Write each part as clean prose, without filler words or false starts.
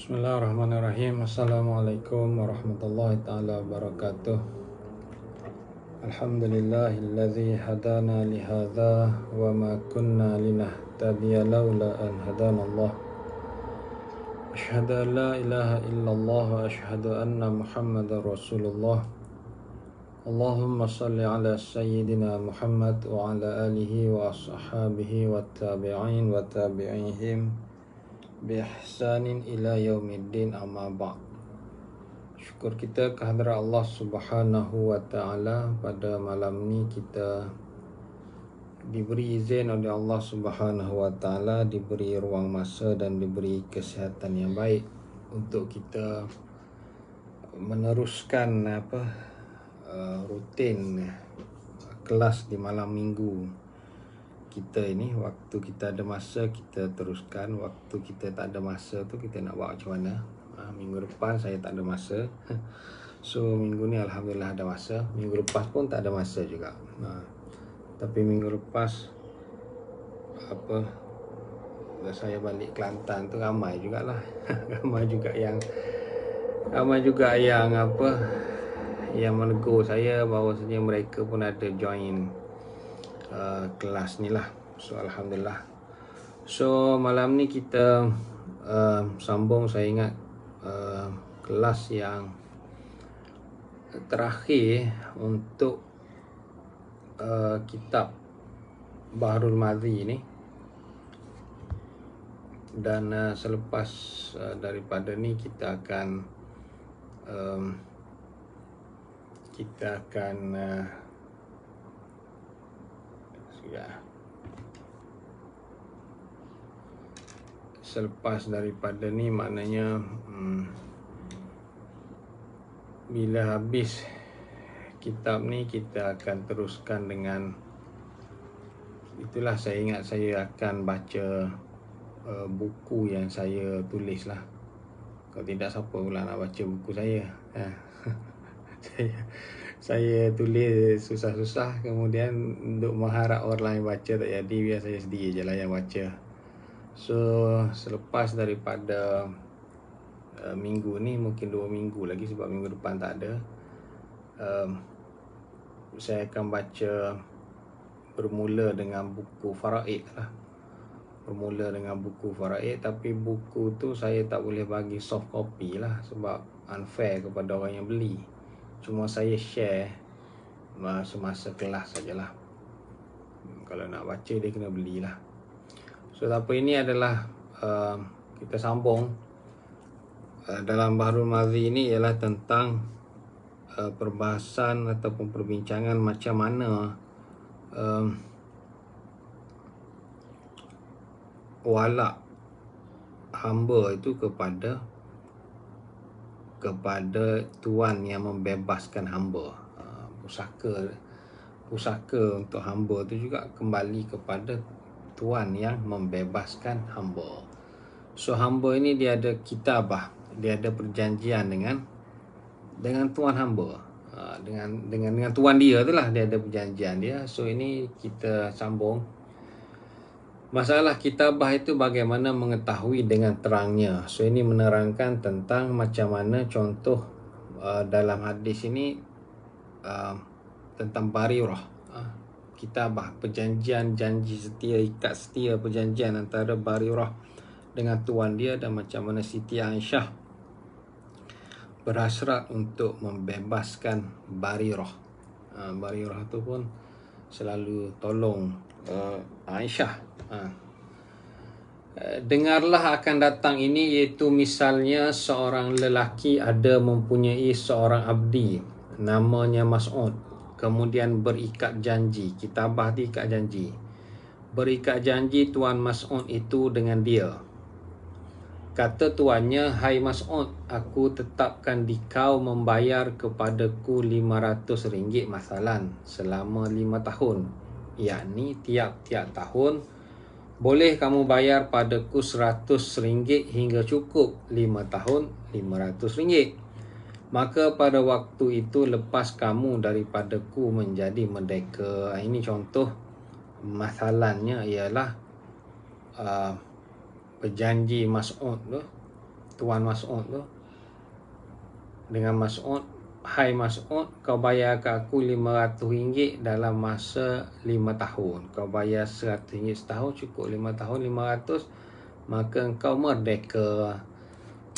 Bismillahirrahmanirrahim. Assalamualaikum warahmatullahi ta'ala wabarakatuh. Alhamdulillahilladzi hadana lihadza wa ma kunna linahtadiya laula an hadanallah. Asyhadu an la ilaha illallah wa asyhadu anna Muhammadar Rasulullah. Allahumma salli ala sayyidina Muhammad wa ala alihi wa ashabihi wa tabi'in wa tabi'ihim bi ihsanin ila yaumiddin, amma ba'd. Syukur kita kehadrat Allah Subhanahu wa taala, pada malam ni kita diberi izin oleh Allah Subhanahu wa taala, diberi ruang masa dan diberi kesihatan yang baik untuk kita meneruskan rutin kelas di malam minggu kita ini. Waktu kita ada masa kita teruskan, waktu kita tak ada masa tu kita nak buat macam mana. Minggu depan saya tak ada masa, so minggu ni Alhamdulillah ada masa. Minggu lepas pun tak ada masa juga. Tapi minggu lepas saya balik Kelantan tu ramai jugalah ramai juga yang menegur saya bahawasanya mereka pun ada join kelas ni lah. So Alhamdulillah. So malam ni kita sambung, saya ingat kelas yang terakhir untuk kitab Bahrul Madhi ni. Dan selepas daripada ni kita akan selepas daripada ni maknanya bila habis kitab ni kita akan teruskan dengan itulah. Saya ingat saya akan baca buku yang saya tulis lah. Kalau tidak, siapa pula nak baca buku saya? Saya tulis susah-susah, kemudian untuk mengharap orang lain baca tak jadi, biar saya sendiri je lah yang baca. So selepas daripada minggu ni, mungkin 2 minggu lagi sebab minggu depan tak ada, saya akan baca bermula dengan buku Faraid lah. Bermula dengan buku Faraid, tapi buku tu saya tak boleh bagi soft copy lah sebab unfair kepada orang yang beli. Cuma saya share semasa kelas sajalah. Kalau nak baca dia kena belilah. So apa ini adalah kita sambung dalam Bahrul Madhi ini ialah tentang perbahasan ataupun perbincangan macam mana walak hamba itu kepada tuan yang membebaskan hamba. Pusaka untuk hamba itu juga kembali kepada tuan yang membebaskan hamba. So hamba ini dia ada kitabah, dia ada perjanjian dengan tuan hamba. Dengan tuan dia itulah dia ada perjanjian dia. So ini kita sambung. Masalah kitabah itu bagaimana mengetahui dengan terangnya. So ini menerangkan tentang macam mana contoh dalam hadis ini tentang barirah. Kitabah, perjanjian, janji setia, ikat setia perjanjian antara barirah dengan tuan dia, dan macam mana Siti Aisyah berhasrat untuk membebaskan barirah. Barirah tu pun selalu tolong Aisyah. Dengarlah akan datang ini, iaitu misalnya seorang lelaki ada mempunyai seorang abdi namanya Mas'ud, kemudian berikat janji. Kitabah di ikat janji. Berikat janji tuan Mas'ud itu dengan dia. Kata tuannya, "Hai Mas'ud, aku tetapkan dikau membayar kepadaku RM500 masalan selama 5 tahun. Yakni tiap-tiap tahun boleh kamu bayar padaku RM100 hingga cukup 5 tahun RM500. Maka pada waktu itu lepas kamu daripadaku menjadi merdeka." Ini contoh masalannya ialah berjanji Mas'ud tu, Tuan Mas'ud tu, dengan Mas'ud, hai Mas'ud, kau bayar ke aku RM500 dalam masa 5 tahun. Kau bayar RM100 setahun, cukup 5 tahun 500, maka engkau merdeka.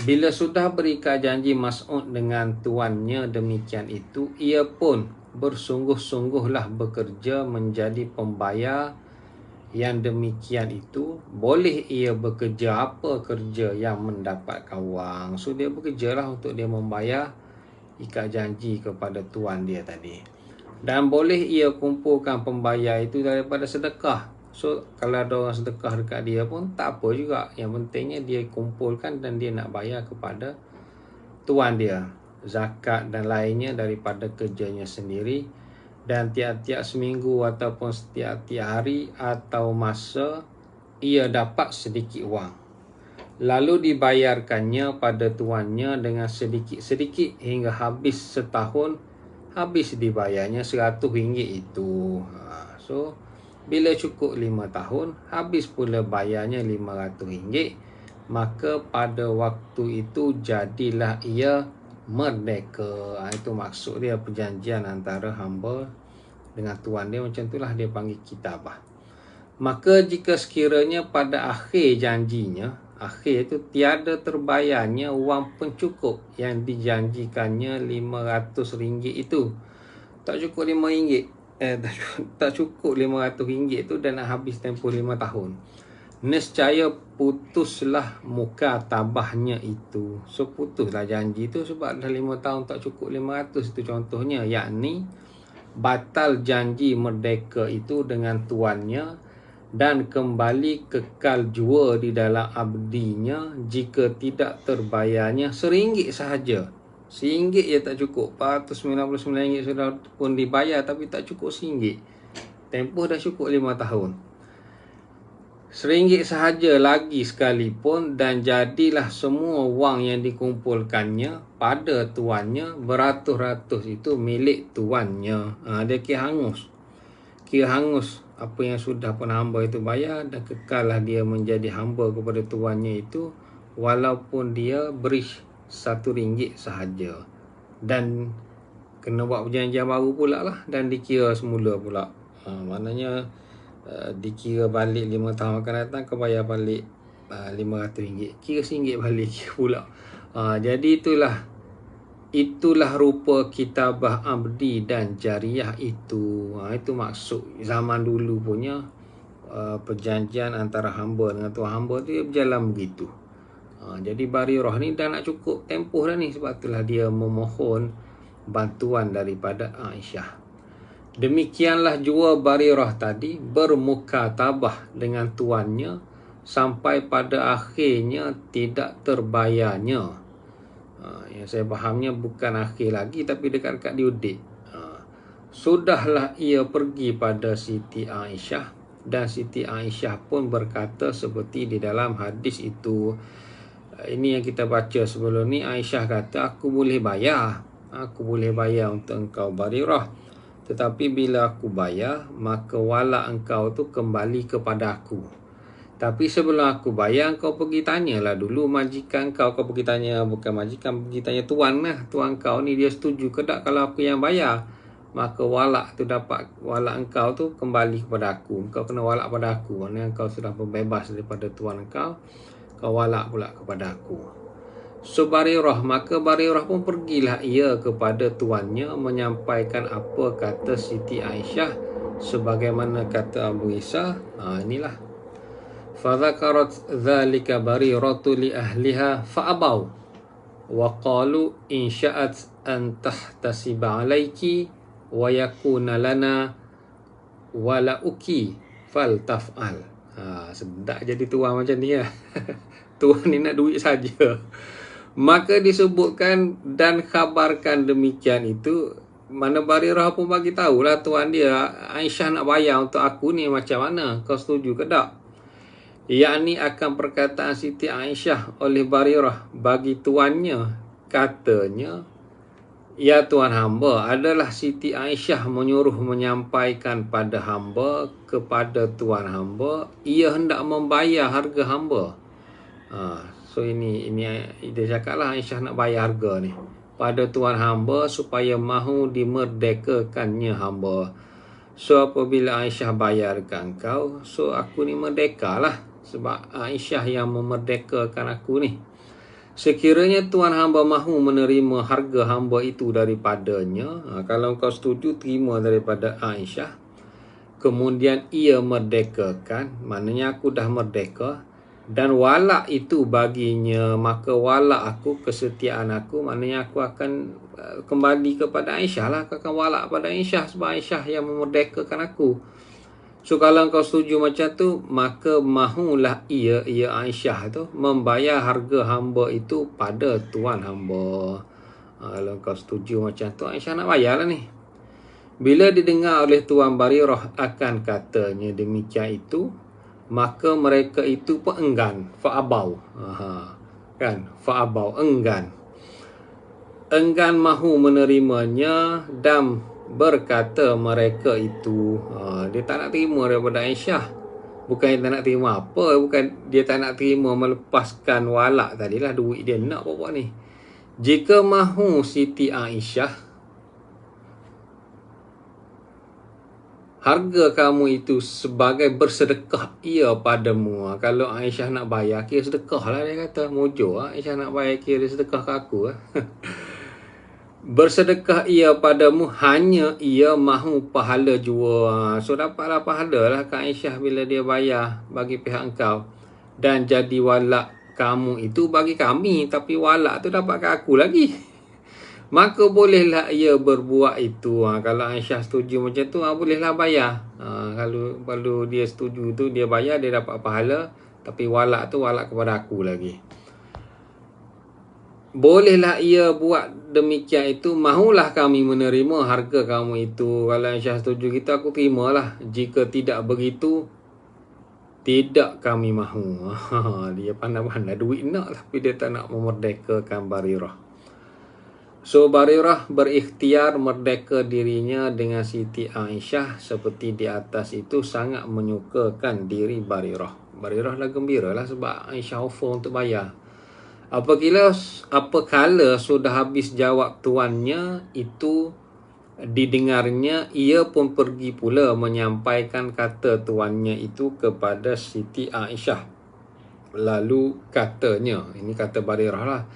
Bila sudah berikat janji Mas'ud dengan tuannya demikian itu, ia pun bersungguh-sungguhlah bekerja menjadi pembayar yang demikian itu. Boleh ia bekerja apa kerja yang mendapatkan wang. So dia bekerjalah untuk dia membayar ikat janji kepada tuan dia tadi. Dan boleh ia kumpulkan pembayar itu daripada sedekah. So kalau ada orang sedekah dekat dia pun tak apa juga. Yang pentingnya dia kumpulkan dan dia nak bayar kepada tuan dia. Zakat dan lainnya daripada kerjanya sendiri. Dan tiap-tiap seminggu ataupun setiap-tiap hari atau masa ia dapat sedikit wang. Lalu dibayarkannya pada tuannya dengan sedikit-sedikit hingga habis setahun. Habis dibayarnya RM100 itu. So bila cukup 5 tahun, habis pula bayarnya RM500. Maka pada waktu itu jadilah ia merdeka. Itu maksud dia, perjanjian antara hamba dengan tuan dia. Macam itulah dia panggil kitabah. Maka jika sekiranya pada akhir janjinya, akhir itu tiada terbayarnya wang pencukup yang dijanjikannya RM500 itu, tak cukup RM5, tak cukup RM500 itu dan nak habis tempoh 5 tahun, nescaya putuslah mukatabahnya itu. So putuslah janji itu sebab dah 5 tahun tak cukup 500 itu contohnya, yakni batal janji merdeka itu dengan tuannya dan kembali kekal jua di dalam abdinya jika tidak terbayarnya RM1 sahaja. RM1 je tak cukup. RM499 sudah pun dibayar tapi tak cukup RM1. Tempoh dah cukup 5 tahun. RM1 sahaja lagi sekalipun, dan jadilah semua wang yang dikumpulkannya pada tuannya beratus-ratus itu milik tuannya. Dia kira hangus. Kira hangus apa yang sudah pun hamba itu bayar, dan kekallah dia menjadi hamba kepada tuannya itu walaupun dia beri RM1 sahaja. Dan kena buat perjanjian baru pula lah, dan dikira semula pula. Maknanya dikira balik 5 tahun akan datang, kau bayar balik RM500. Kira RM1 balik kira pula. Jadi itulah rupa kitabah abdi dan jariah itu. Itu maksud zaman dulu punya perjanjian antara hamba dengan tuan hamba tu, dia berjalan begitu. Jadi Barirah ni dah nak cukup tempoh dah ni, sebab itulah dia memohon bantuan daripada Aisyah. Demikianlah jua Barirah tadi bermukatabah dengan tuannya sampai pada akhirnya tidak terbayarnya. Yang saya fahamnya bukan akhir lagi tapi dekat-dekat diudik. Sudahlah ia pergi pada Siti Aisyah, dan Siti Aisyah pun berkata seperti di dalam hadis itu. Ini yang kita baca sebelum ni. Aisyah kata, aku boleh bayar untuk engkau Barirah, tetapi bila aku bayar maka wala engkau tu kembali kepada aku. Tapi sebelum aku bayar, kau pergi tanyalah dulu majikan kau. Kau pergi tanya, bukan majikan, pergi tanya tuan lah. Tuan kau ni dia setuju ke tak kalau aku yang bayar. Maka walak tu dapat, walak engkau tu kembali kepada aku. Kau kena walak pada aku. Maksudnya kau sudah berbebas daripada tuan kau, kau walak pula kepada aku. So Barirah, maka Barirah pun pergilah ia kepada tuannya menyampaikan apa kata Siti Aisyah, sebagaimana kata Abu Isa. Inilah. فَذَكَرَتْ ذَلِكَ بَرِيرَةُ لِأَهْلِهَا فَأَبَوْا وَقَالُوا إِنْ شَأَتْ أَنْ تَحْتَسِبَ عَلَيْكِ وَيَكُونَ لَنَا وَلَأُكِ فَلْتَفْعَلْ. Sedap jadi tuan macam ni lah. Tuan ni nak duit saja. Maka disebutkan dan khabarkan demikian itu. Mana Barirah pun bagi tahulah tuan dia, Aisyah nak bayar untuk aku ni macam mana, kau setuju ke tak? Yakni akan perkataan Siti Aisyah oleh Barirah bagi tuannya. Katanya, ya tuan hamba, adalah Siti Aisyah menyuruh menyampaikan pada hamba kepada tuan hamba, ia hendak membayar harga hamba. So ini dia cakap lah, Aisyah nak bayar harga ni pada tuan hamba supaya mahu dimerdekakannya hamba. So apabila Aisyah bayarkan kau, so aku ni merdeka lah, sebab Aisyah yang memerdekakan aku ni. Sekiranya tuan hamba mahu menerima harga hamba itu daripadanya, kalau kau setuju terima daripada Aisyah, kemudian ia merdekakan, maknanya aku dah merdeka, dan walak itu baginya, maka walak aku, kesetiaan aku, maknanya aku akan kembali kepada Aisyah lah. Aku akan walak pada Aisyah sebab Aisyah yang memerdekakan aku. So kalau kau setuju macam tu, maka mahulah ia Aisyah tu membayar harga hamba itu pada tuan hamba. Kalau kau setuju macam tu, Aisyah nak bayar lah ni. Bila didengar oleh Tuan Barirah akan katanya demikian itu, maka mereka itu pun enggan, fa'abau. Kan, fa'abau, enggan mahu menerimanya, dan berkata mereka itu, dia tak nak terima daripada Aisyah. Bukan dia tak nak terima apa, bukan dia tak nak terima melepaskan walak tadilah, duit dia nak apa ni. Jika mahu Siti Aisyah, harga kamu itu sebagai bersedekah ia padamu. Kalau Aisyah nak bayar, kira sedekah lah, dia kata. Mujur Aisyah nak bayar, kira sedekah ke aku. Bersedekah ia padamu, hanya ia mahu pahala jua. So dapatlah pahala lah Kak Aisyah bila dia bayar bagi pihak engkau. Dan jadi walak kamu itu bagi kami, tapi walak tu dapat kat aku lagi. Maka bolehlah ia berbuat itu. Kalau Aisyah setuju macam tu, bolehlah bayar. Kalau dia setuju tu, dia bayar, dia dapat pahala, tapi walak tu walak kepada aku lagi. Bolehlah ia buat demikian itu, mahulah kami menerima harga kamu itu. Kalau Aisyah setuju kita, aku terimalah. Jika tidak begitu, tidak kami mahu. Dia pandai-pandai duit nak, tapi dia tak nak memerdekakan Barirah. So Barirah berikhtiar merdeka dirinya dengan Siti Aisyah. Seperti di atas itu, sangat menyukakan diri Barirah. Barirah dah gembira lah sebab Aisyah offer untuk bayar. Apabila sudah habis jawab tuannya itu didengarnya, ia pun pergi pula menyampaikan kata tuannya itu kepada Siti Aisyah. Lalu katanya, ini kata Barirah lah,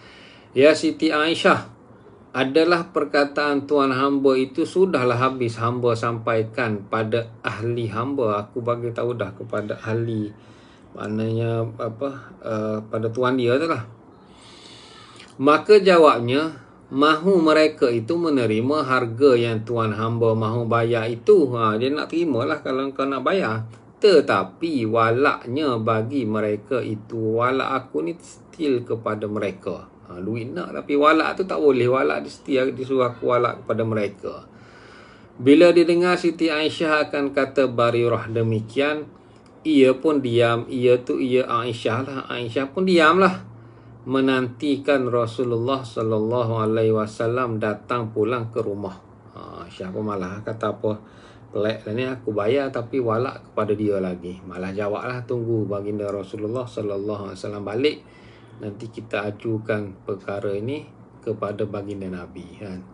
ya Siti Aisyah, adalah perkataan tuan hamba itu sudahlah habis hamba sampaikan pada ahli hamba. Aku bagi tahu dah kepada ahli, maknanya pada tuan dia tu lah. Maka jawabnya, mahu mereka itu menerima harga yang tuan hamba mahu bayar itu. Dia nak terima lah kalau kau nak bayar. Tetapi walaknya bagi mereka itu, walak aku ni still kepada mereka. Duit nak, tapi walak tu tak boleh. Walak dia disuruh aku walak kepada mereka. Bila didengar Siti Aisyah akan kata Barirah demikian, ia pun diam. Ia Aisyah lah. Aisyah pun diam lah, menantikan Rasulullah sallallahu alaihi wasallam datang pulang ke rumah. Aisyah pun malah kata apa, pelik lah ni, aku bayar tapi walak kepada dia lagi. Malah jawab lah, tunggu baginda Rasulullah sallallahu alaihi wasallam balik, nanti kita ajukan perkara ini kepada baginda Nabi, kan.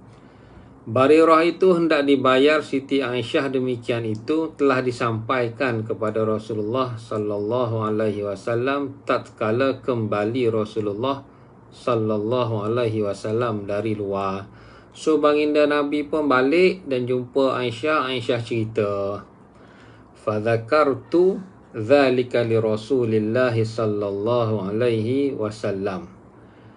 Barirah itu hendak dibayar Siti Aisyah demikian itu telah disampaikan kepada Rasulullah sallallahu alaihi wasallam tatkala kembali Rasulullah sallallahu alaihi wasallam dari luar. So baginda Nabi pun balik dan jumpa Aisyah. Aisyah cerita, fadzakartu dzalika li Rasulillah sallallahu alaihi wasallam.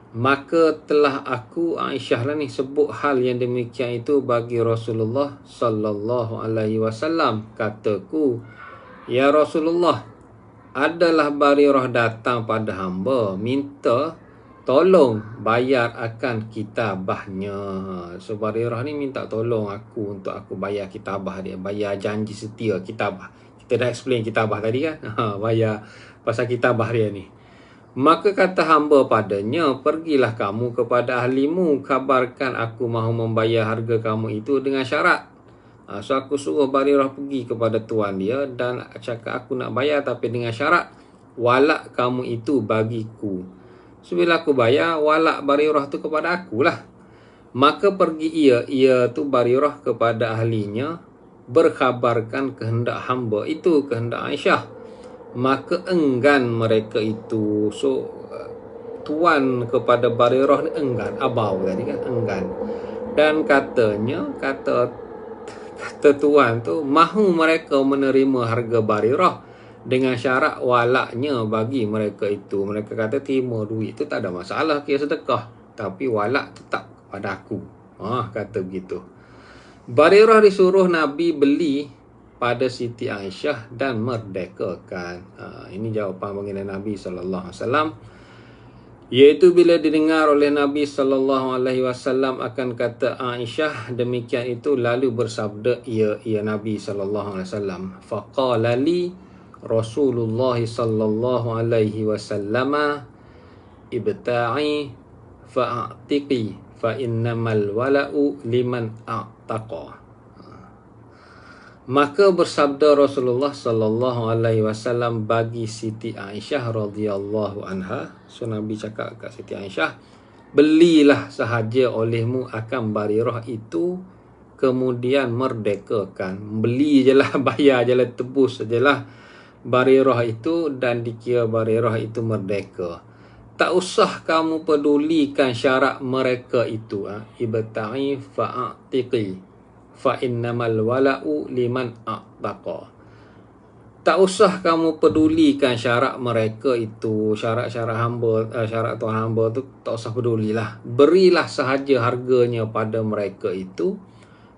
Maka telah aku, Aisyah lah ni, sebut hal yang demikian itu bagi Rasulullah sallallahu alaihi wasallam. Kataku, ya Rasulullah, adalah Barirah datang pada hamba minta tolong bayar akan kitabahnya. So Barirah ni minta tolong aku untuk aku bayar kitabah dia, bayar janji setia kitabah. Kita dah explain kitabah tadi kan, bayar pasal kitabah dia ni. Maka kata hamba padanya, pergilah kamu kepada ahlimu, kabarkan aku mahu membayar harga kamu itu dengan syarat. So aku suruh Barirah pergi kepada tuan dia dan cakap aku nak bayar tapi dengan syarat walak kamu itu bagiku. So bila aku bayar, walak Barirah tu kepada akulah. Maka pergi ia tu Barirah kepada ahlinya, berkhabarkan kehendak hamba itu, kehendak Aisyah. Maka enggan mereka itu. So tuan kepada Barirah ni enggan, abau tadi kan, enggan. Dan katanya, kata tuan tu, mahu mereka menerima harga Barirah dengan syarat walaknya bagi mereka itu. Mereka kata terima duit tu tak ada masalah, kira sedekah, tapi walak tetap pada aku. Kata begitu. Barirah disuruh Nabi beli pada Siti Aisyah dan merdekakan. Ini jawapan baginda Nabi SAW. Iaitu bila didengar oleh Nabi SAW akan kata Aisyah demikian itu, lalu bersabda ia Nabi SAW. Faqala li Rasulullah SAW ibta'i fa'atiqi fa innamal wala'u liman a'taqa. Maka bersabda Rasulullah sallallahu alaihi wasallam bagi Siti Aisyah radhiyallahu anha. So Nabi cakap kat Siti Aisyah, belilah sahaja olehmu akan Barirah itu, kemudian merdekakan. Beli je lah, bayar je lah, tebus je lah Barirah itu, dan dikira Barirah itu merdeka. Tak usah kamu pedulikan syarat mereka itu. Ibta'i fa'atiqi fa innamal wala'u liman a'taqa. Tak usah kamu pedulikan syarat mereka itu, syarat-syarat hamba, syarat tuan hamba tu tak usah pedulilah. Berilah sahaja harganya pada mereka itu.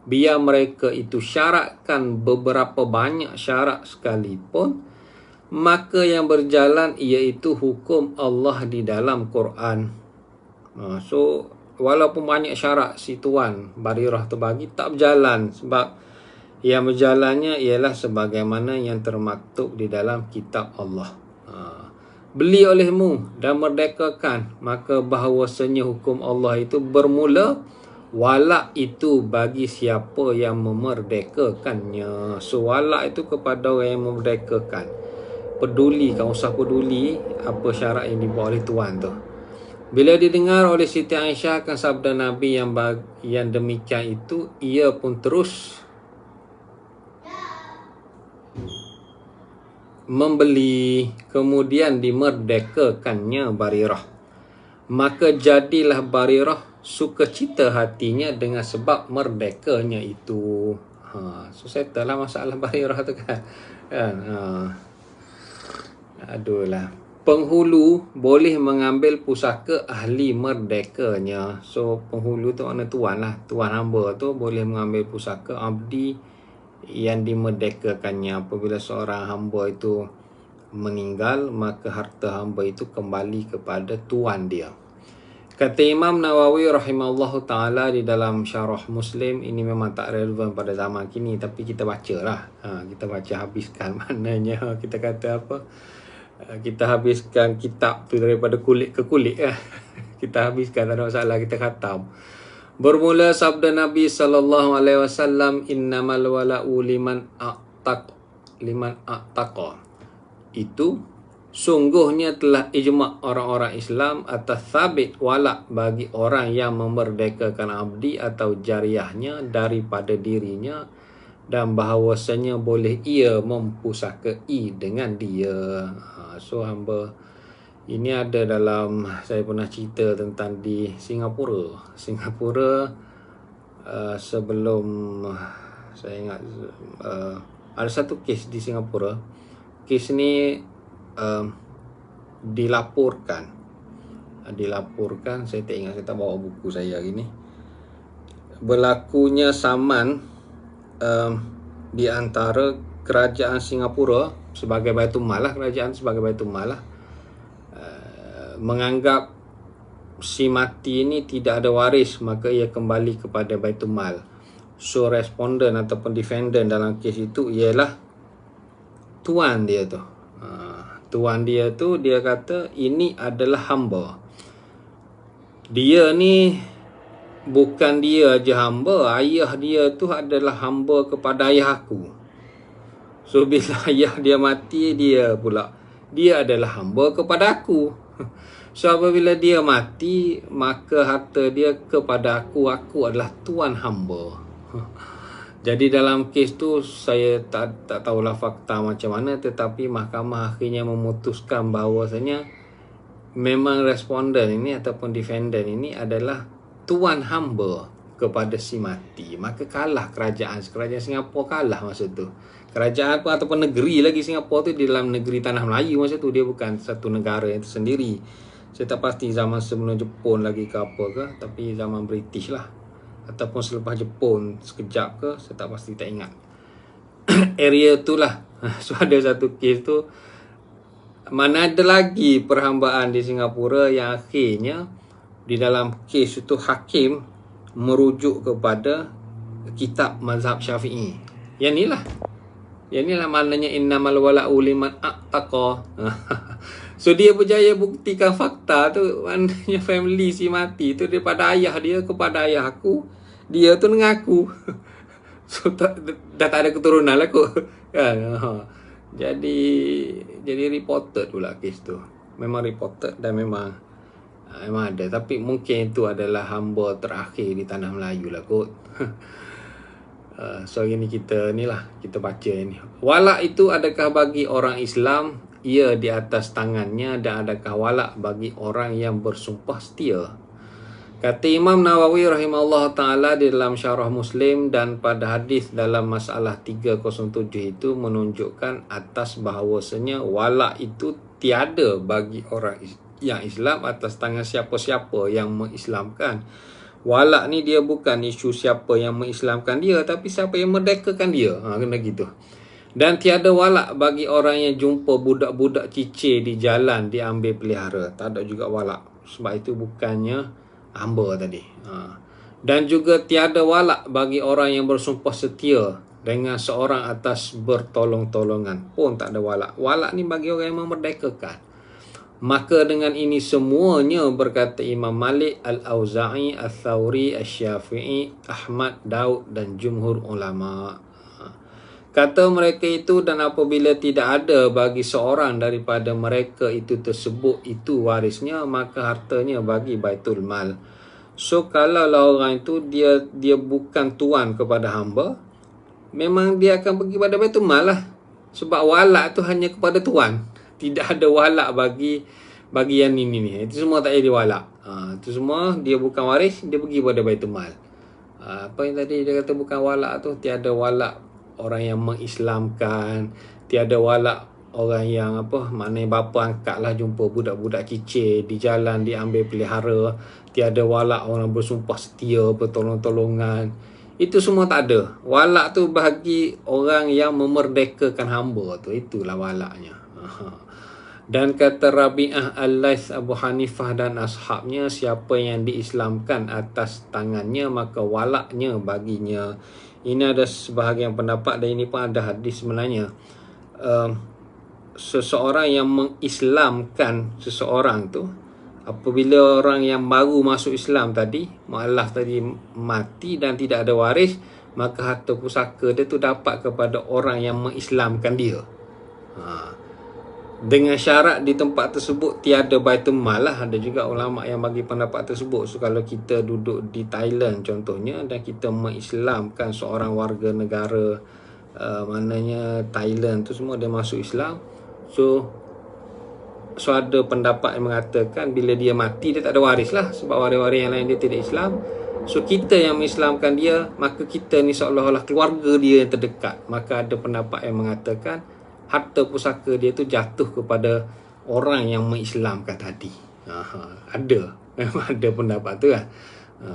Biar mereka itu syaratkan beberapa banyak syarat sekalipun, maka yang berjalan iaitu hukum Allah di dalam Quran. So walaupun banyak syarat si tuan Barirah tu bagi, tak berjalan, sebab yang berjalannya ialah sebagaimana yang termaktub di dalam kitab Allah. Beli olehmu dan merdekakan, maka bahawasanya hukum Allah itu bermula walak itu bagi siapa yang memerdekakannya. So walak itu kepada orang yang memerdekakan. Peduli, kau usah peduli apa syarat yang dibawa oleh tuan tu. Bila didengar oleh Siti Aisyah akan sabda Nabi yang demikian itu, ia pun terus membeli, kemudian dimerdekakannya Barirah. Maka jadilah Barirah sukacita hatinya dengan sebab merdekanya itu. So settle lah masalah Barirah tu kan. Aduhlah. Penghulu boleh mengambil pusaka ahli merdekanya. So penghulu tu mana tuan lah, tuan hamba tu boleh mengambil pusaka abdi yang dimerdekakannya. Apabila seorang hamba itu meninggal, maka harta hamba itu kembali kepada tuan dia. Kata Imam Nawawi rahimahullahu ta'ala di dalam syarah Muslim, ini memang tak relevan pada zaman kini, tapi kita baca lah. Kita baca habiskan, maknanya kita kata apa, kita habiskan kitab tu daripada kulit ke kulit lah. Kita habiskan, tak ada masalah, kita khatam. Bermula sabda Nabi SAW, innamal wala'u liman a'taqa. Itu sungguhnya telah ijma' orang-orang Islam atas sabit walak bagi orang yang memerdekakan abdi atau jariahnya daripada dirinya, dan bahawasanya boleh ia mempusakai dengan dia. So hamba ini ada dalam, saya pernah cerita tentang di Singapura. Sebelum saya ingat ada satu kes di Singapura. Kes ni dilaporkan, saya tak ingat, saya tak bawa buku saya hari ni. Berlakunya saman di antara kerajaan Singapura sebagai Baitul Mal lah, kerajaan sebagai Baitul Mal lah, menganggap si mati ni tidak ada waris, maka ia kembali kepada Baitul Mal. So responden ataupun defendant dalam kes itu ialah tuan dia tu. Tuan dia tu, dia kata ini adalah hamba. Dia ni bukan dia je hamba, ayah dia tu adalah hamba kepada ayah aku. So bila ayah dia mati, dia adalah hamba kepada aku. So apabila dia mati, maka harta dia kepada aku adalah tuan hamba. Jadi dalam kes tu saya tak tahulah fakta macam mana, tetapi mahkamah akhirnya memutuskan bahawasanya memang responden ini ataupun defendant ini adalah tuan hamba kepada si mati. Maka kalah kerajaan Singapura, kalah masa tu. Kerajaan apa ataupun negeri lagi Singapura tu di dalam negeri Tanah Melayu masa tu, dia bukan satu negara yang tersendiri. Saya tak pasti zaman sebelum Jepun lagi ke apa ke, tapi zaman British lah, ataupun selepas Jepun sekejap ke, saya tak pasti, tak ingat. Area tu lah. So ada satu kes tu, mana ada lagi perhambaan di Singapura yang akhirnya di dalam kes itu hakim merujuk kepada kitab mazhab Syafi'i. Yang inilah maknanya innamal wala'u liman a'taqa. So dia berjaya buktikan fakta tu, maknanya family si mati tu daripada ayah dia kepada ayah aku, dia tu dengan aku. So dah tak ada keturunan lah kot. Kan? Jadi reported pula kes tu. Memang reported dan memang ada. Tapi mungkin itu adalah hamba terakhir di Tanah Melayu lah kot. So ini kita baca ni. Walak itu adakah bagi orang Islam? Ia di atas tangannya, dan adakah walak bagi orang yang bersumpah setia? Kata Imam Nawawi rahimahullah ta'ala di dalam syarah Muslim, dan pada hadis dalam masalah 307 itu menunjukkan atas bahawasanya walak itu tiada bagi orang yang Islam atas tangan siapa-siapa yang mengislamkan. Walak ni dia bukan isu siapa yang mengislamkan dia, tapi siapa yang merdekakan dia. Kena gitu. Dan tiada walak bagi orang yang jumpa budak-budak cicir di jalan diambil pelihara. Tak ada juga walak. Sebab itu bukannya hamba tadi. Dan juga tiada walak bagi orang yang bersumpah setia dengan seorang atas bertolong-tolongan. Pun tak ada walak. Walak ni bagi orang yang memerdekakan. Maka dengan ini semuanya, berkata Imam Malik, Al-Auza'i, Al-Thawri, Al-Syafi'i, Ahmad, Daud dan jumhur ulama'. Kata mereka itu, dan apabila tidak ada bagi seorang daripada mereka itu tersebut itu warisnya, maka hartanya bagi Baitul Mal. So kalau orang itu dia bukan tuan kepada hamba, memang dia akan pergi pada Baitul Mal lah. Sebab walak tu hanya kepada tuan. Tidak ada walak bagi yang ni. Itu semua tak jadi walak. Itu semua dia bukan waris, dia pergi pada Baitul Mal. Apa yang tadi dia kata bukan walak tu, tiada walak orang yang mengislamkan, tiada walak orang yang maknanya bapa angkat lah jumpa budak-budak cicir di jalan diambil pelihara, tiada walak orang bersumpah setia, bertolong-tolongan. Itu semua tak ada. Walak tu bagi orang yang memerdekakan hamba tu, itulah walaknya. Dan kata Rabi'ah Al-Laits, Abu Hanifah dan ashabnya, siapa yang diislamkan atas tangannya maka walaknya baginya. Ini ada sebahagian pendapat, dan ini pun ada hadis sebenarnya. Seseorang yang mengislamkan seseorang tu, apabila orang yang baru masuk Islam tadi, mu'allaf tadi, mati dan tidak ada waris, maka harta pusaka dia tu dapat kepada orang yang mengislamkan dia. Dengan syarat di tempat tersebut tiada Baitul Mal lah. Ada juga ulama yang bagi pendapat tersebut. So kalau kita duduk di Thailand contohnya, dan kita mengislamkan seorang warga negara maknanya Thailand tu semua dia masuk Islam, so ada pendapat yang mengatakan bila dia mati dia tak ada waris lah, sebab waris-waris yang lain dia tidak Islam. So kita yang mengislamkan dia, maka kita ni seolah-olah keluarga dia yang terdekat. Maka ada pendapat yang mengatakan harta pusaka dia tu jatuh kepada orang yang mengislamkan tadi. Ada. Memang ada pendapat tu lah.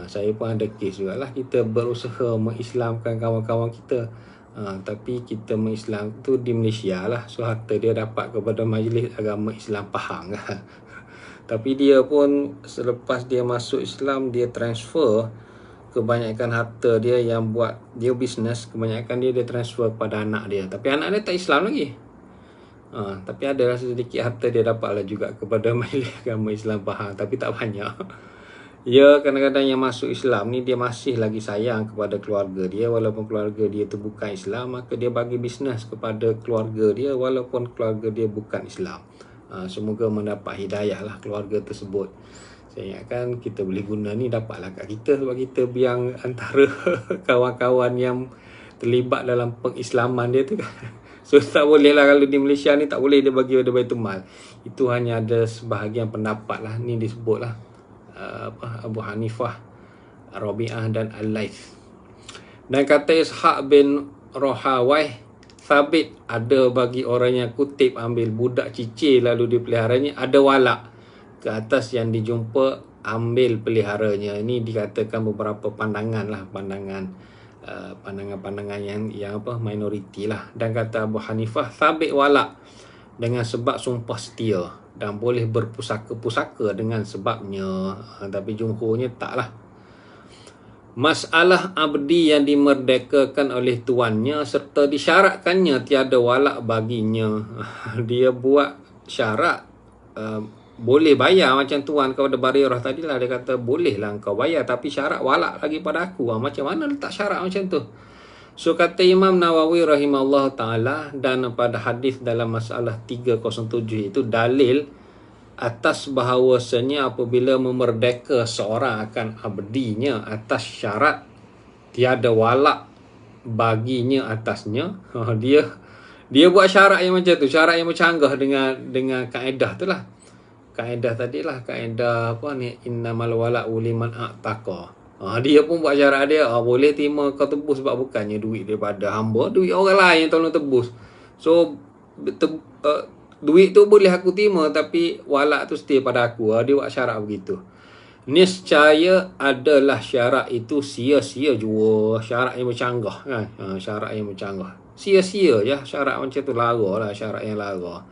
Saya pun ada kes juga lah. Kita berusaha mengislamkan kawan-kawan kita. Tapi kita mengislam tu di Malaysia lah. So harta dia dapat kepada Majlis Agama Islam Pahang lah. Tapi dia pun selepas dia masuk Islam, dia transfer kebanyakan harta dia yang buat dia bisnes, kebanyakan dia transfer kepada anak dia. Tapi anak dia tak Islam lagi. Tapi ada sedikit harta dia dapatlah juga kepada Majlis Agama Islam Pahang, tapi tak banyak. Ya, kadang-kadang yang masuk Islam ni dia masih lagi sayang kepada keluarga dia, walaupun keluarga dia tu bukan Islam, maka dia bagi bisnes kepada keluarga dia walaupun keluarga dia bukan Islam. Semoga mendapat hidayah lah keluarga tersebut. Saya ingatkan kita boleh guna ni dapatlah kat kita, sebab kita biang antara kawan-kawan yang terlibat dalam pengislaman dia tu kan. So tak boleh lah kalau di Malaysia ni, tak boleh dia bagi pada Baitul Mal. Itu hanya ada sebahagian pendapat lah. Ni disebut lah Abu Hanifah, Rabi'ah dan Al-Laith. Dan kata Ishaq bin Rohawai, sabit ada bagi orang yang kutip ambil budak cicir lalu dipeliharanya, ada walak ke atas yang dijumpa ambil peliharanya. Ini dikatakan beberapa pandangan lah, pandangan-pandangan yang minoriti lah. Dan kata Abu Hanifah, sabit walak dengan sebab sumpah setia dan boleh berpusaka-pusaka dengan sebabnya. Tapi jumhurnya taklah. Masalah abdi yang dimerdekakan oleh tuannya serta disyaratkannya tiada walak baginya. Dia buat syarat boleh bayar macam tuan kepada Barirah tadi lah. Dia kata bolehlah engkau bayar, tapi syarat walak lagi pada aku. Macam mana letak syarat macam tu? So kata Imam Nawawi rahimahullah ta'ala, dan pada hadis dalam masalah 307 itu dalil atas bahawasanya apabila memerdeka seorang akan abdinya atas syarat tiada walak baginya atasnya, dia buat syarat yang macam tu, syarat yang bercanggah dengan kaedah tu lah. Kaedah tadi lah, kaedah apa ni, innamal wala'u liman a'taqa. Dia pun buat syarat dia, boleh terima kau tebus sebab bukannya duit daripada hamba, duit orang lain yang tolong tebus. So duit tu boleh aku terima, tapi walak tu setia pada aku. Dia buat syarat begitu. Niscaya adalah syarat itu sia-sia jua. Syarat yang bercanggah kan. Syarat yang bercanggah, sia-sia je syarat macam tu, lara lah syarat yang lara.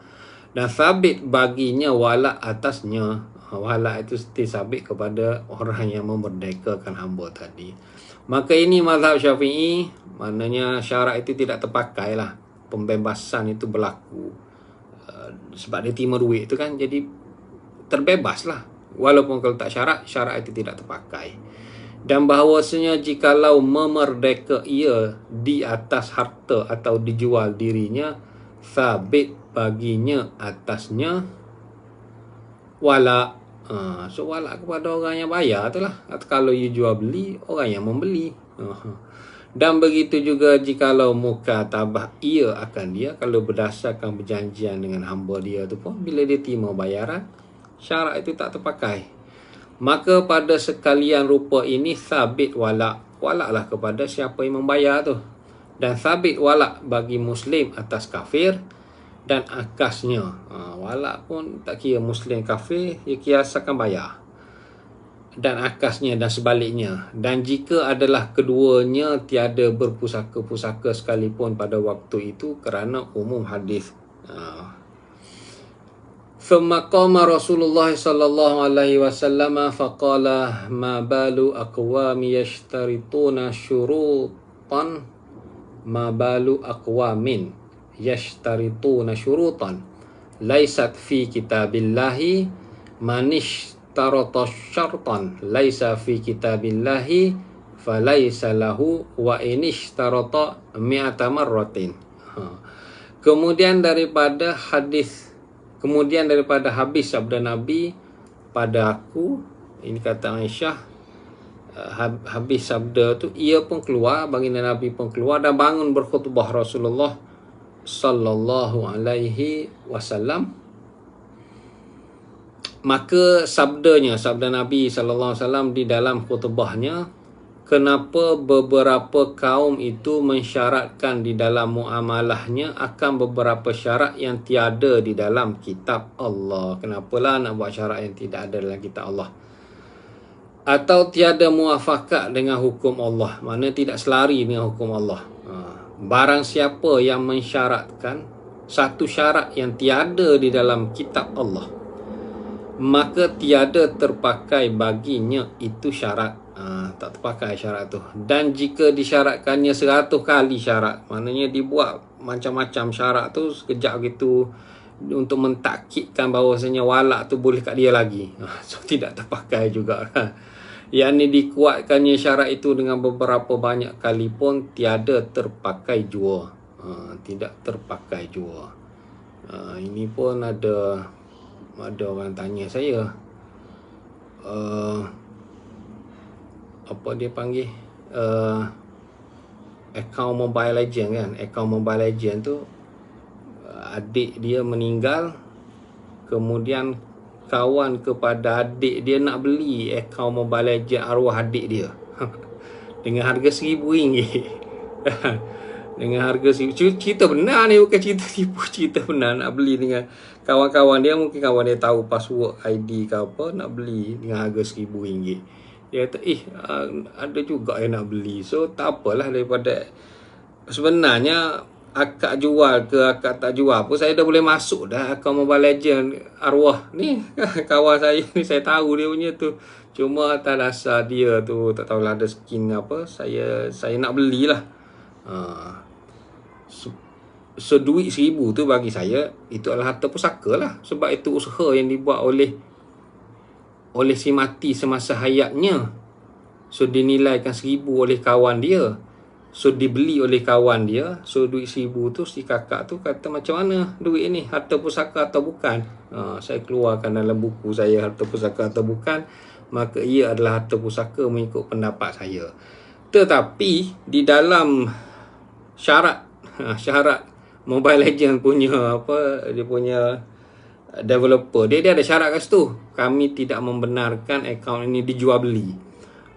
Dan sabit baginya walak atasnya. Walak itu sabit kepada orang yang memerdekakan hamba tadi. Maka ini mazhab Syafi'i, maknanya syarat itu tidak terpakai lah. Pembebasan itu berlaku sebab dia terima duit tu kan, jadi terbebas lah. Walaupun kalau tak syarat itu tidak terpakai. Dan bahawasanya jikalau memerdeka ia di atas harta atau dijual dirinya, sabit baginya atasnya walak. So walak kepada orang yang bayar tu lah. Atau kalau you jual beli, orang yang membeli. Dan begitu juga jikalau mukatabah ia akan dia, kalau berdasarkan perjanjian dengan hamba dia tu pun, bila dia terima bayaran, syarat itu tak terpakai. Maka pada sekalian rupa ini sabit walak. Walaklah kepada siapa yang membayar tu. Dan sabit walak bagi Muslim atas kafir dan akasnya. Walak pun tak kira Muslim kafir, dia kiasakan bayar. Dan akasnya dan sebaliknya. Dan jika adalah keduanya tiada berpusaka-pusaka sekalipun pada waktu itu kerana umum hadis. Thumma qama Rasulullah sallallahu alaihi wasallam faqala ma balu aqwami yashtarituna syurutan laysat fi kitabillahi manish tarata syartan laisa fi kitabillahi falaisa lahu wa inish tarata mi'ata marratin. Kemudian daripada habis sabda Nabi pada aku, ini kata Aisyah, habis sabda tu ia pun keluar, baginda Nabi pun keluar dan bangun berkhutbah Rasulullah sallallahu alaihi wasallam. Maka sabda Nabi sallallahu alaihi wasallam di dalam khutbahnya, kenapa beberapa kaum itu mensyaratkan di dalam muamalahnya akan beberapa syarat yang tiada di dalam kitab Allah. Kenapalah nak buat syarat yang tidak ada dalam kitab Allah? Atau tiada muafakat dengan hukum Allah, maknanya tidak selari dengan hukum Allah. Barang siapa yang mensyaratkan satu syarat yang tiada di dalam kitab Allah, maka tiada terpakai baginya itu syarat. Tak terpakai syarat tu. Dan jika disyaratkannya 100 kali syarat, maknanya dibuat macam-macam syarat tu, sekejap gitu untuk mentakkidkan bahawasanya walak tu boleh kat dia lagi. So tidak terpakai juga. Yang ni dikuatkannya syarat itu dengan beberapa banyak kali pun tiada terpakai jua. Tidak terpakai jua. Ini pun ada ada orang tanya saya, apa dia panggil, akaun Mobile Legend kan. Akaun Mobile Legend tu adik dia meninggal, kemudian kawan kepada adik dia nak beli akaun Mobile Legend arwah adik dia dengan harga RM1,000. Dengan harga cerita benar ni, bukan cerita tipu, cerita benar. Nak beli dengan kawan-kawan dia, mungkin kawan dia tahu password ID ke apa, nak beli dengan harga RM1,000. Dia kata ada juga yang nak beli. So tak apalah, daripada sebenarnya akak jual ke akak tak jual pun, saya dah boleh masuk dah akaun Mobile Legend arwah ni. Kawan saya ni, saya tahu dia punya tu. Cuma atas dasar dia tu tak tahulah ada skin apa, saya nak belilah. So duit RM1,000 tu bagi saya itu adalah harta pusaka lah. Sebab itu usaha yang dibuat oleh si mati semasa hayatnya. So dinilaikan RM1,000 oleh kawan dia, so dibeli oleh kawan dia. So duit RM1,000 tu si kakak tu kata, macam mana duit ni, harta pusaka atau bukan? Saya keluarkan dalam buku saya harta pusaka atau bukan. Maka ia adalah harta pusaka mengikut pendapat saya. Tetapi di dalam syarat Mobile Legend punya apa, dia punya developer dia ada syarat kat situ, kami tidak membenarkan akaun ini dijual beli.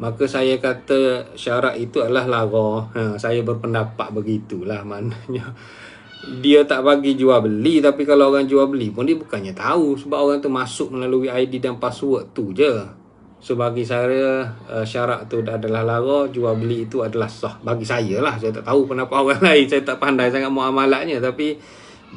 Maka saya kata syarat itu adalah lara. Saya berpendapat begitulah. Maknanya dia tak bagi jual beli, tapi kalau orang jual beli pun dia bukannya tahu, sebab orang tu masuk melalui ID dan password tu je. So bagi saya syarat tu adalah lara, jual beli itu adalah sah. Bagi saya lah, saya tak tahu pendapat orang lain, saya tak pandai sangat muamalatnya. Tapi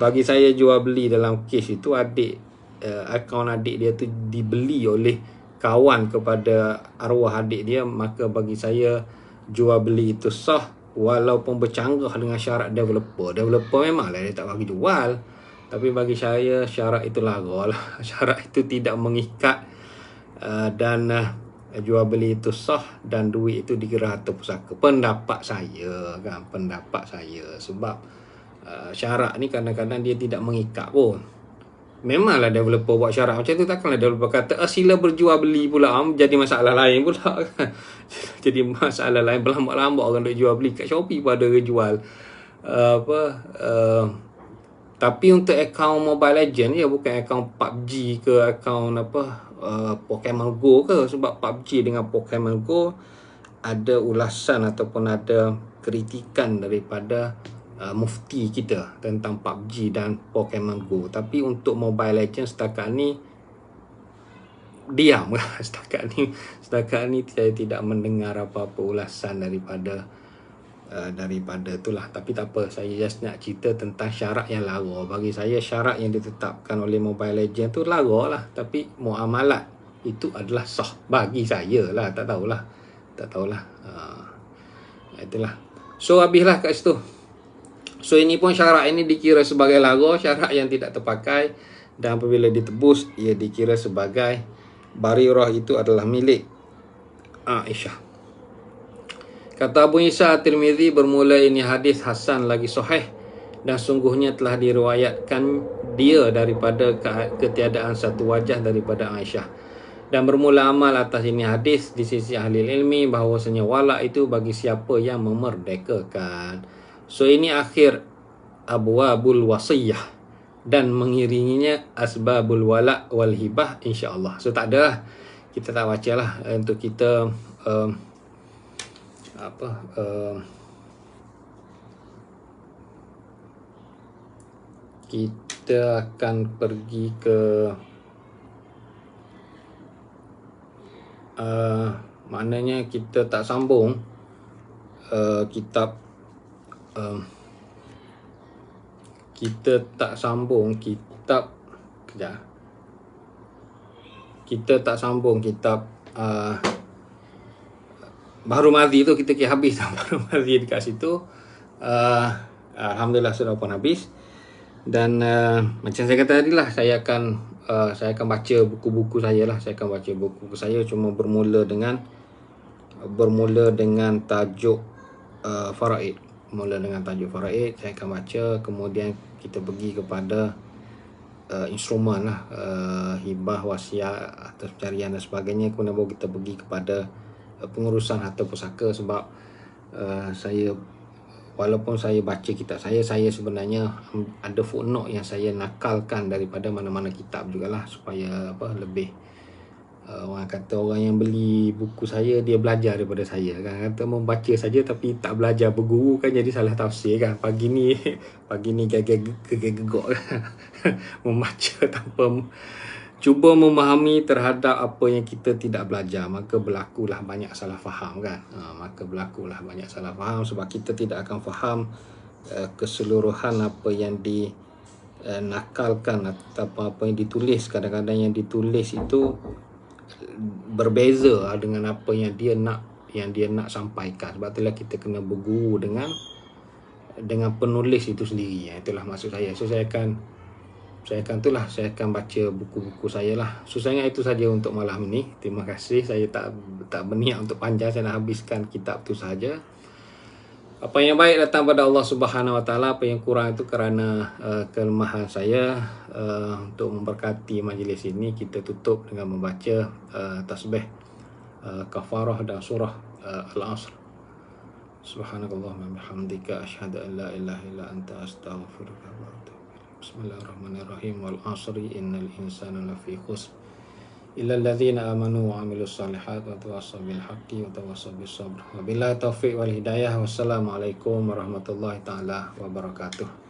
bagi saya jual beli dalam kes itu, akaun adik dia tu dibeli oleh kawan kepada arwah adik dia, maka bagi saya jual beli itu sah, walaupun bercanggah dengan syarat developer. Developer memanglah dia tak bagi jual, tapi bagi saya syarat itu lara lah. Syarat itu tidak mengikat, dan jual beli itu sah, dan duit itu dikira harta pusaka. Pendapat saya kan, pendapat saya. Sebab syarat ni kadang-kadang dia tidak mengikat pun. Memanglah developer buat syarat macam tu, takkanlah developer kata sila berjual beli pula, jadi masalah lain pula kan. Jadi masalah lain, berlambat-lambat orang nak jual beli. Kat Shopee pun ada orang jual tapi untuk akaun Mobile Legend ya, bukan akaun PUBG ke akaun Pokemon Go ke. Sebab PUBG dengan Pokemon Go ada ulasan ataupun ada kritikan daripada mufti kita tentang PUBG dan Pokemon Go. Tapi untuk Mobile Legends setakat ni diam lah. Setakat ni saya tidak mendengar apa-apa ulasan daripada itulah. Tapi tak apa, saya just nak cerita tentang syarat yang lara. Bagi saya syarat yang ditetapkan oleh Mobile Legends tu lara lah, tapi muamalat itu adalah sah bagi saya lah. Tak tahulah. Itulah. So habislah kat situ. So ini pun syarat ini dikira sebagai lara, syarat yang tidak terpakai, dan apabila ditebus ia dikira sebagai barirah, itu adalah milik Aisyah. Kata Abu Isa At-Tirmidzi, bermula ini hadis hasan lagi sahih, dan sungguhnya telah diriwayatkan dia daripada ketiadaan satu wajah daripada Aisyah. Dan bermula amal atas ini hadis di sisi ahli ilmi bahawasanya wala itu bagi siapa yang memerdekakan. So ini akhir abwabul wasiyah, dan mengiringinya asbabul wala wal hibah, insya-Allah. So tak ada lah, kita tak baca lah untuk kita kita akan pergi ke maknanya kita tak sambung kitab kita tak sambung kitab Bahrul Madhi tu. Kita kira habis dah Bahrul Madhi dekat situ. Alhamdulillah sudah pun habis. Dan macam saya kata tadi lah, saya akan baca buku-buku saya lah. Saya akan baca buku saya, cuma bermula dengan tajuk Faraid. Mula dengan tajuk Faraid saya akan baca, kemudian kita pergi kepada instrumen lah, hibah, wasiat atau pencarian dan sebagainya, kemudian baru kita pergi kepada pengurusan harta pusaka. Sebab saya, walaupun saya baca kitab saya sebenarnya ada footnote yang saya nakalkan daripada mana-mana kitab jugalah, supaya lebih orang kata orang yang beli buku saya dia belajar daripada saya kan. Kata membaca saja tapi tak belajar berguru kan, jadi salah tafsir kan. Pagi ni gegok membaca tanpa cuba memahami terhadap apa yang kita tidak belajar, maka berlakulah banyak salah faham kan. Sebab kita tidak akan faham keseluruhan apa yang dinakalkan atau apa yang ditulis. Kadang-kadang yang ditulis itu berbeza dengan apa yang dia nak sampaikan. Sebab itulah kita kena berguru dengan penulis itu sendiri. Itulah maksud saya. So saya akan baca buku-buku saya lah. So sangat itu saja untuk malam ini. Terima kasih. Saya tak berniat untuk panjang. Saya nak habiskan kitab tu saja. Apa yang baik datang pada Allah Subhanahu Wa Taala. Apa yang kurang itu kerana kelemahan saya. Untuk memberkati majlis ini, kita tutup dengan membaca tasbih kafarah dan surah Al-Asr. Subhanakallahumma bihamdika asyhadu an la ilaha illa anta astaghfiruka wa atubu ilaik. Bismillahirrahmanirrahim. Wal 'asri innal insana lafi khusr illa alladhina amanu wa 'amilus solihat wa tawassaw bil haqqi wa tawassaw bis sabr. Wabillahi taufiq wal hidayah. Wassalamualaikum warahmatullahi taala wabarakatuh.